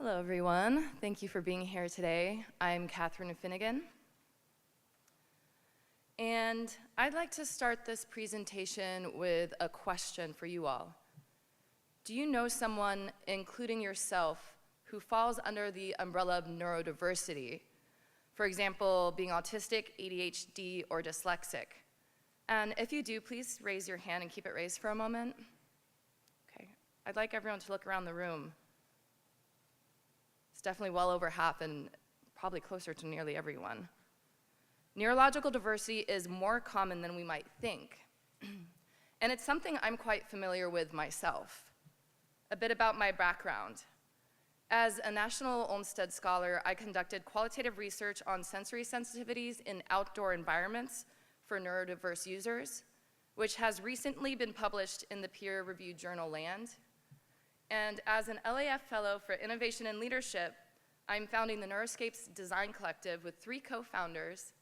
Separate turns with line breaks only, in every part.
Hello, everyone. Thank you for being here today. I'm Catherine Finnegan. And I'd like to start this presentation with a question for you all. Do you know someone, including yourself, who falls under the umbrella of neurodiversity? For example, being autistic, ADHD, or dyslexic. And if you do, please raise your hand and keep it raised for a moment. Okay. I'd like everyone to look around the room. It's definitely well over half and probably closer to nearly everyone. Neurological diversity is more common than we might think. And it's something I'm quite familiar with myself. A bit about my background. As a National Olmsted Scholar, I conducted qualitative research on sensory sensitivities in outdoor environments for neurodiverse users, which has recently been published in the peer-reviewed journal Land. And as an LAF Fellow for Innovation and Leadership, I'm founding the Neuroscapes Design Collective with 3 co-founders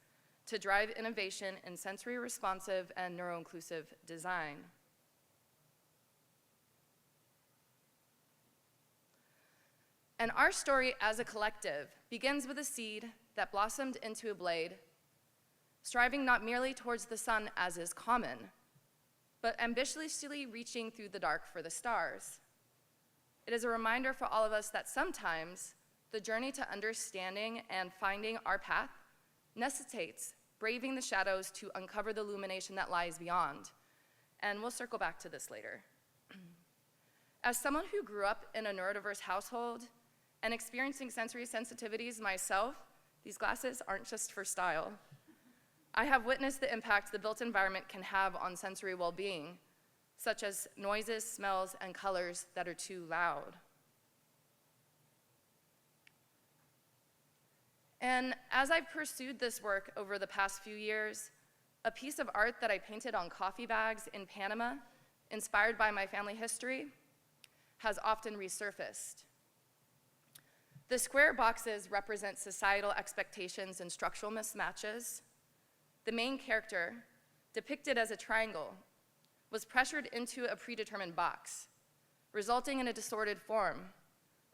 to drive innovation in sensory responsive and neuro-inclusive design. And our story as a collective begins with a seed that blossomed into a blade, striving not merely towards the sun as is common, but ambitiously reaching through the dark for the stars. It is a reminder for all of us that sometimes the journey to understanding and finding our path necessitates braving the shadows to uncover the illumination that lies beyond. And we'll circle back to this later. As someone who grew up in a neurodiverse household and experiencing sensory sensitivities myself, these glasses aren't just for style. I have witnessed the impact the built environment can have on sensory well-being, such as noises, smells, and colors that are too loud. And as I've pursued this work over the past few years, a piece of art that I painted on coffee bags in Panama, inspired by my family history, has often resurfaced. The square boxes represent societal expectations and structural mismatches. The main character, depicted as a triangle, was pressured into a predetermined box, resulting in a distorted form,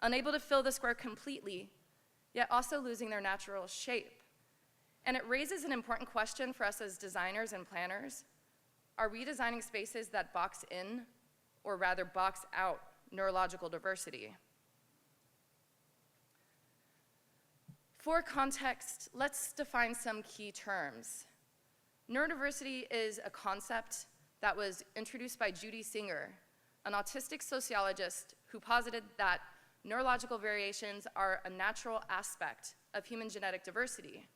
unable to fill the square completely, yet also losing their natural shape. And it raises an important question for us as designers and planners. Are we designing spaces that box in, or rather box out, neurological diversity? For context, let's define some key terms. Neurodiversity is a concept that was introduced by Judy Singer, an autistic sociologist who posited that neurological variations are a natural aspect of human genetic diversity.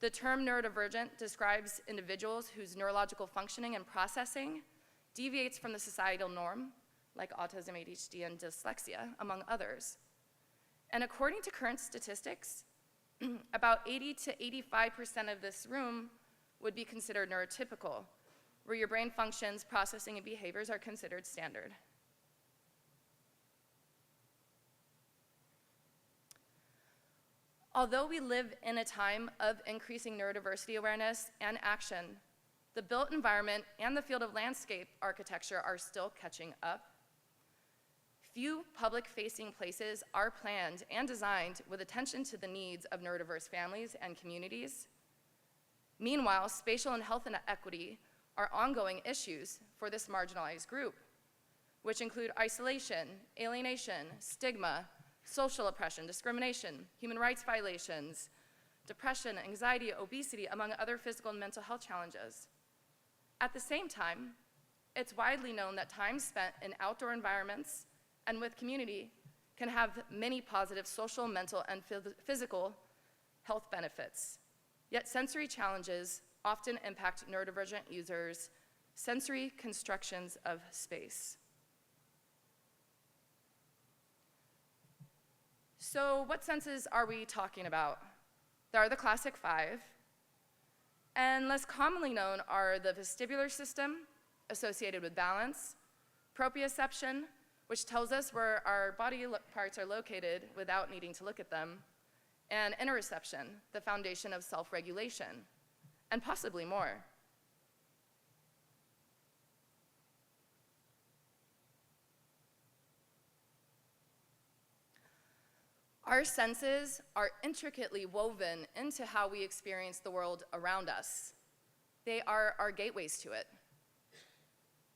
The term neurodivergent describes individuals whose neurological functioning and processing deviates from the societal norm, like autism, ADHD, and dyslexia, among others. And according to current statistics, about 80 to 85% of this room would be considered neurotypical, where your brain functions, processing, and behaviors are considered standard. Although we live in a time of increasing neurodiversity awareness and action, the built environment and the field of landscape architecture are still catching up. Few public-facing places are planned and designed with attention to the needs of neurodiverse families and communities. Meanwhile, spatial and health inequity are ongoing issues for this marginalized group, which include isolation, alienation, stigma, social oppression, discrimination, human rights violations, depression, anxiety, obesity, among other physical and mental health challenges. At the same time, it's widely known that time spent in outdoor environments and with community can have many positive social, mental, and physical health benefits. Yet sensory challenges often impact neurodivergent users' sensory constructions of space. So what senses are we talking about? There are the classic 5, and less commonly known are the vestibular system, associated with balance, proprioception, which tells us where our body parts are located without needing to look at them, and interoception, the foundation of self-regulation, and possibly more. Our senses are intricately woven into how we experience the world around us. They are our gateways to it.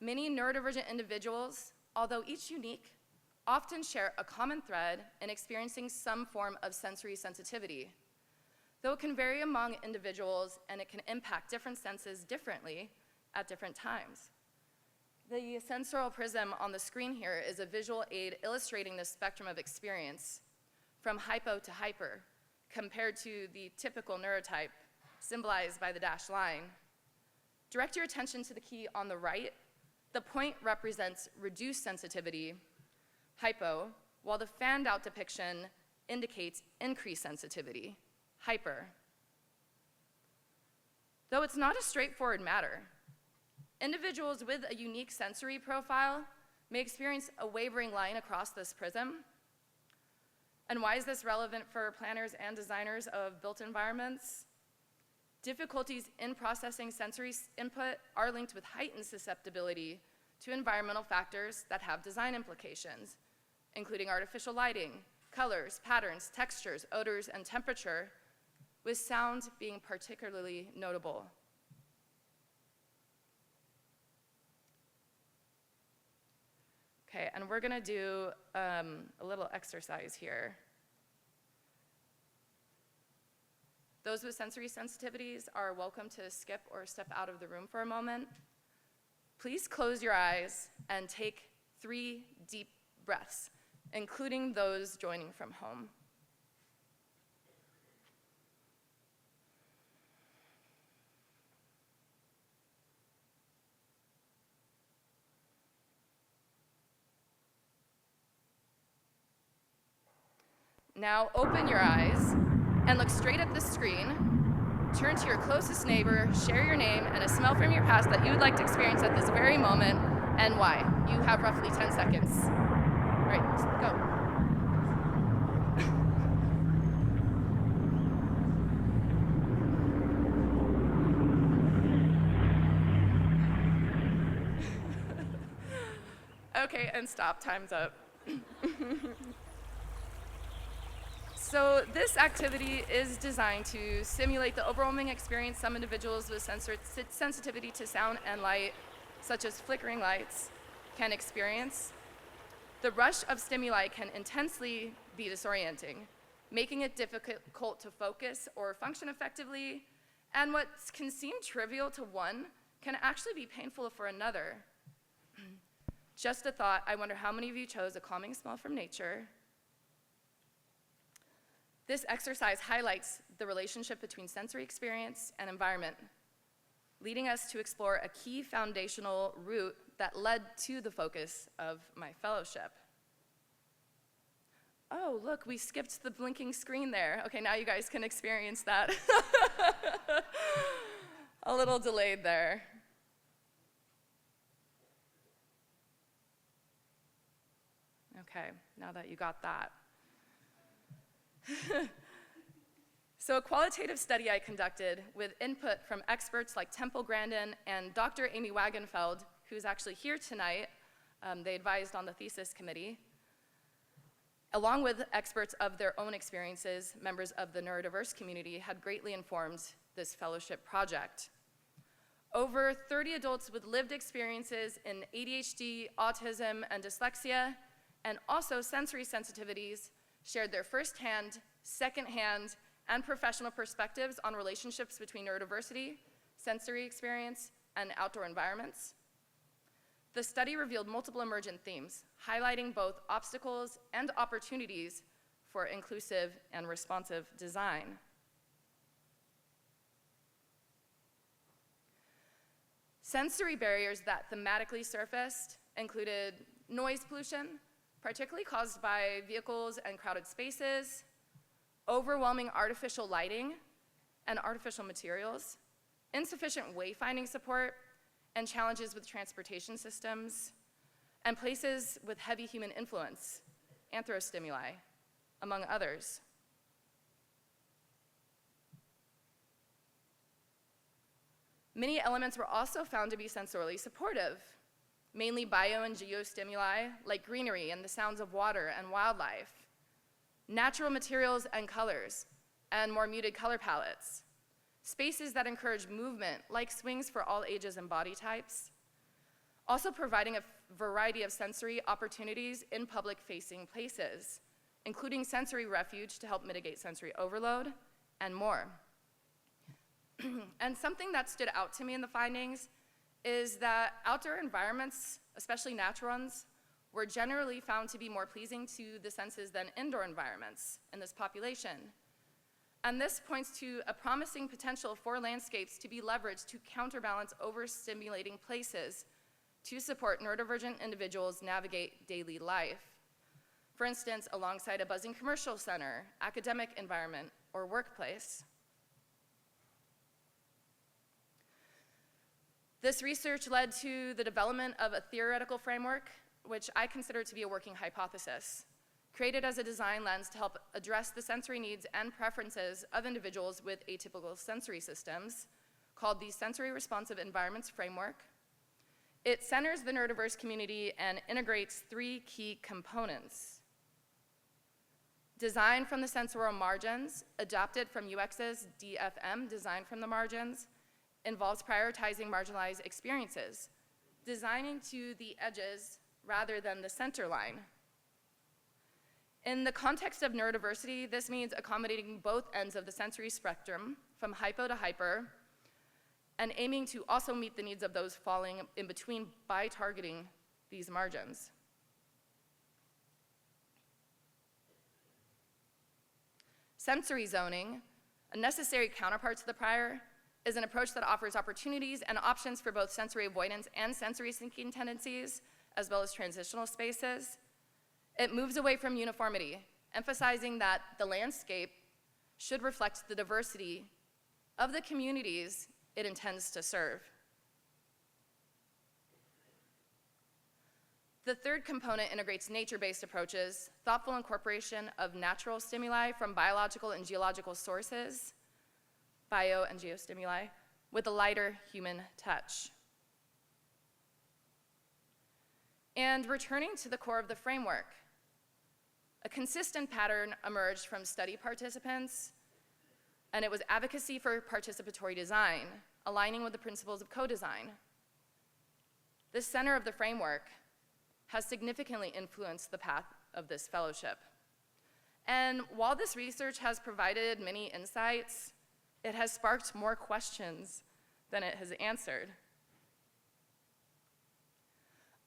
Many neurodivergent individuals, although each unique, often share a common thread in experiencing some form of sensory sensitivity. Though it can vary among individuals and it can impact different senses differently at different times. The sensorial prism on the screen here is a visual aid illustrating the spectrum of experience from hypo to hyper, compared to the typical neurotype, symbolized by the dashed line. Direct your attention to the key on the right. The point represents reduced sensitivity, hypo, while the fanned out depiction indicates increased sensitivity, hyper. Though it's not a straightforward matter, individuals with a unique sensory profile may experience a wavering line across this prism. And why is this relevant for planners and designers of built environments? Difficulties in processing sensory input are linked with heightened susceptibility to environmental factors that have design implications, including artificial lighting, colors, patterns, textures, odors, and temperature, with sound being particularly notable. Okay, and we're gonna do a little exercise here. Those with sensory sensitivities are welcome to skip or step out of the room for a moment. Please close your eyes and take 3 deep breaths, including those joining from home. Now open your eyes and look straight at the screen. Turn to your closest neighbor, share your name and a smell from your past that you would like to experience at this very moment, and why. You have roughly 10 seconds. All right, go. Okay, and stop, time's up. So this activity is designed to simulate the overwhelming experience some individuals with sensitivity to sound and light, such as flickering lights, can experience. The rush of stimuli can intensely be disorienting, making it difficult to focus or function effectively, and what can seem trivial to one can actually be painful for another. Just a thought, I wonder how many of you chose a calming smell from nature. This exercise highlights the relationship between sensory experience and environment, leading us to explore a key foundational root that led to the focus of my fellowship. Oh, look, we skipped the blinking screen there. Okay, now you guys can experience that. A little delayed there. Okay, now that you got that. So a qualitative study I conducted with input from experts like Temple Grandin and Dr. Amy Wagenfeld, who's actually here tonight. They advised on the thesis committee. Along with experts of their own experiences, members of the neurodiverse community had greatly informed this fellowship project. Over 30 adults with lived experiences in ADHD, autism, and dyslexia, and also sensory sensitivities, shared their firsthand, secondhand, and professional perspectives on relationships between neurodiversity, sensory experience, and outdoor environments. The study revealed multiple emergent themes, highlighting both obstacles and opportunities for inclusive and responsive design. Sensory barriers that thematically surfaced included noise pollution, particularly caused by vehicles and crowded spaces, overwhelming artificial lighting and artificial materials, insufficient wayfinding support, and challenges with transportation systems, and places with heavy human influence, anthrostimuli, among others. Many elements were also found to be sensorially supportive, mainly bio and geostimuli like greenery and the sounds of water and wildlife. natural materials and colors, and more muted color palettes, spaces that encourage movement, like swings for all ages and body types, also providing a variety of sensory opportunities in public-facing places, including sensory refuge to help mitigate sensory overload, and more. And something that stood out to me in the findings is that outdoor environments, especially natural ones, were generally found to be more pleasing to the senses than indoor environments in this population. And this points to a promising potential for landscapes to be leveraged to counterbalance overstimulating places to support neurodivergent individuals navigate daily life. For instance, alongside a buzzing commercial center, academic environment, or workplace. This research led to the development of a theoretical framework, which I consider to be a working hypothesis, created as a design lens to help address the sensory needs and preferences of individuals with atypical sensory systems, called the Sensory Responsive Environments Framework. It centers the neurodiverse community and integrates three key components. Design from the sensorial margins, adapted from UX's DFM, design from the margins, involves prioritizing marginalized experiences, designing to the edges rather than the center line. In the context of neurodiversity, this means accommodating both ends of the sensory spectrum, from hypo to hyper, and aiming to also meet the needs of those falling in between by targeting these margins. Sensory zoning, a necessary counterpart to the prior, is an approach that offers opportunities and options for both sensory avoidance and sensory sinking tendencies, as well as transitional spaces. It moves away from uniformity, emphasizing that the landscape should reflect the diversity of the communities it intends to serve. The third component integrates nature-based approaches, thoughtful incorporation of natural stimuli from biological and geological sources, bio and geostimuli, with a lighter human touch. And returning to the core of the framework, a consistent pattern emerged from study participants, and it was advocacy for participatory design, aligning with the principles of co-design. The center of the framework has significantly influenced the path of this fellowship. And while this research has provided many insights, it has sparked more questions than it has answered.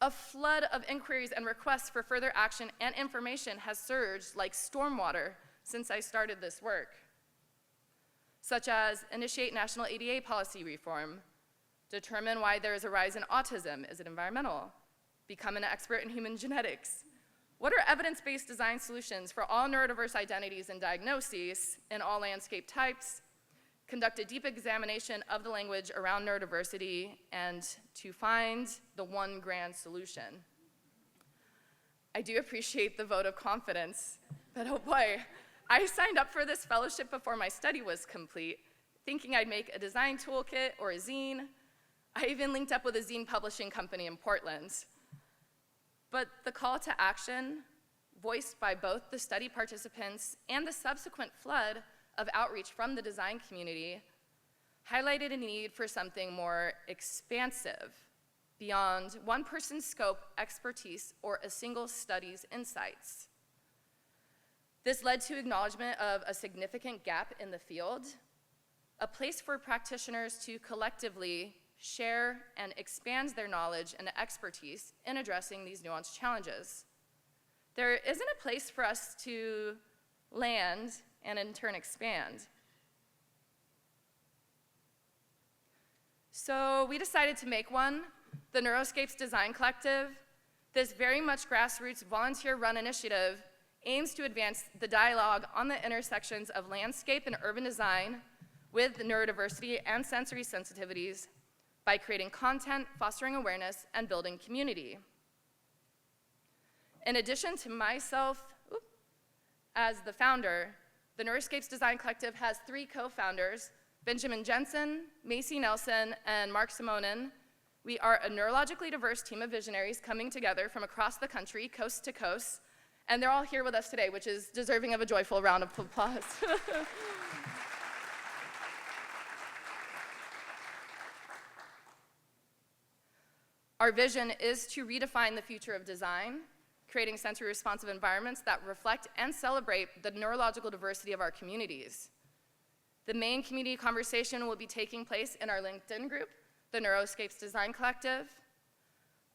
A flood of inquiries and requests for further action and information has surged like stormwater since I started this work, such as initiate national ADA policy reform, determine why there is a rise in autism, is it environmental, become an expert in human genetics. What are evidence-based design solutions for all neurodiverse identities and diagnoses in all landscape types? Conduct a deep examination of the language around neurodiversity and to find the one grand solution. I do appreciate the vote of confidence, but oh boy, I signed up for this fellowship before my study was complete, thinking I'd make a design toolkit or a zine. I even linked up with a zine publishing company in Portland. But the call to action, voiced by both the study participants and the subsequent flood of outreach from the design community, highlighted a need for something more expansive, beyond one person's scope, expertise, or a single study's insights. This led to acknowledgement of a significant gap in the field, a place for practitioners to collectively share and expand their knowledge and expertise in addressing these nuanced challenges. There isn't a place for us to land and in turn expand. So we decided to make one, the Neuroscapes Design Collective. This very much grassroots volunteer-run initiative aims to advance the dialogue on the intersections of landscape and urban design with neurodiversity and sensory sensitivities by creating content, fostering awareness, and building community. In addition to myself as the founder, the Neuroscapes Design Collective has 3 co-founders, Benjamin Jensen, Macy Nelson, and Mark Simonin. We are a neurologically diverse team of visionaries coming together from across the country, coast to coast, And they're all here with us today, which is deserving of a joyful round of applause. Our vision is to redefine the future of design, creating sensory responsive environments that reflect and celebrate the neurological diversity of our communities. The main community conversation will be taking place in our LinkedIn group, the Neuroscapes Design Collective.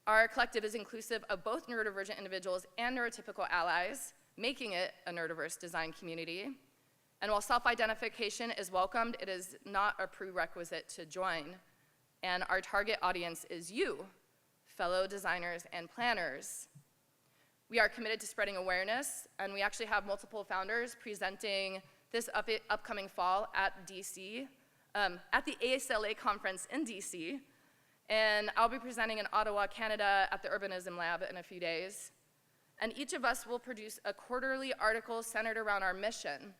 Our collective is inclusive of both neurodivergent individuals and neurotypical allies, making it a neurodiverse design community. And while self-identification is welcomed, it is not a prerequisite to join. And our target audience is you, fellow designers and planners. We are committed to spreading awareness, and we actually have multiple founders presenting this upcoming fall at DC, at the ASLA conference in DC. And I'll be presenting in Ottawa, Canada at the Urbanism Lab in a few days. And each of us will produce a quarterly article centered around our mission.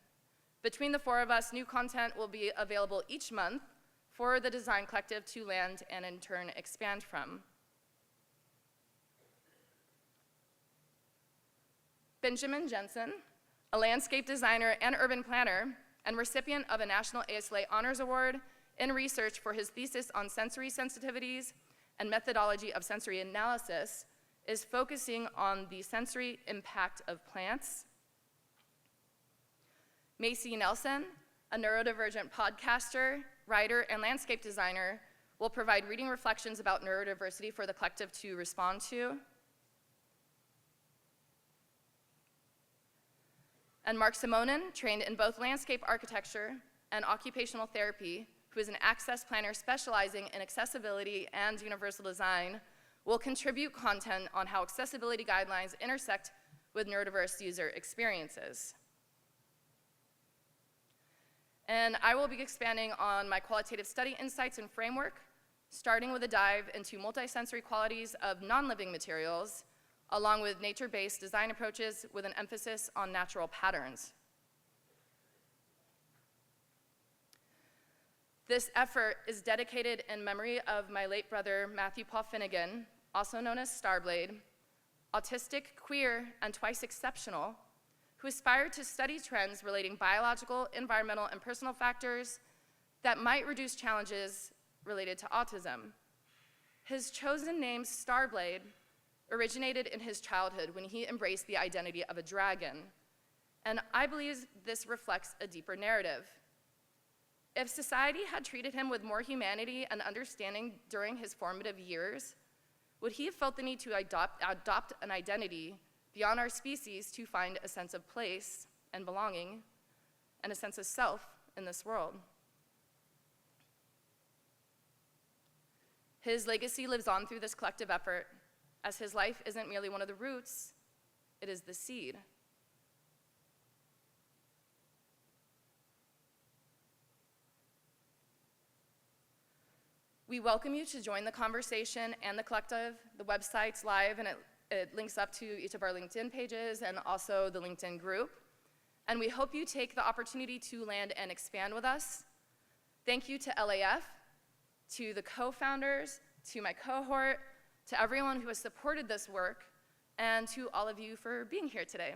Between the four of us, new content will be available each month for the Design Collective to land and in turn expand from. Benjamin Jensen, a landscape designer and urban planner, and recipient of a National ASLA Honors Award in research for his thesis on sensory sensitivities and methodology of sensory analysis, is focusing on the sensory impact of plants. Macy Nelson, a neurodivergent podcaster, writer, and landscape designer, will provide reading reflections about neurodiversity for the collective to respond to. And Mark Simonin, trained in both landscape architecture and occupational therapy, who is an access planner specializing in accessibility and universal design, will contribute content on how accessibility guidelines intersect with neurodiverse user experiences. And I will be expanding on my qualitative study insights and framework, starting with a dive into multisensory qualities of non-living materials, along with nature-based design approaches with an emphasis on natural patterns. This effort is dedicated in memory of my late brother, Matthew Paul Finnegan, also known as Starblade, autistic, queer, and twice exceptional, who aspired to study trends relating biological, environmental, and personal factors that might reduce challenges related to autism. His chosen name, Starblade, originated in his childhood when he embraced the identity of a dragon. And I believe this reflects a deeper narrative. If society had treated him with more humanity and understanding during his formative years, would he have felt the need to adopt an identity beyond our species to find a sense of place and belonging and a sense of self in this world? His legacy lives on through this collective effort, as his life isn't merely one of the roots, it is the seed. We welcome you to join the conversation and the collective. The website's live, and it links up to each of our LinkedIn pages and also the LinkedIn group. And we hope you take the opportunity to land and expand with us. Thank you to LAF, to the co-founders, to my cohort, to everyone who has supported this work, and to all of you for being here today.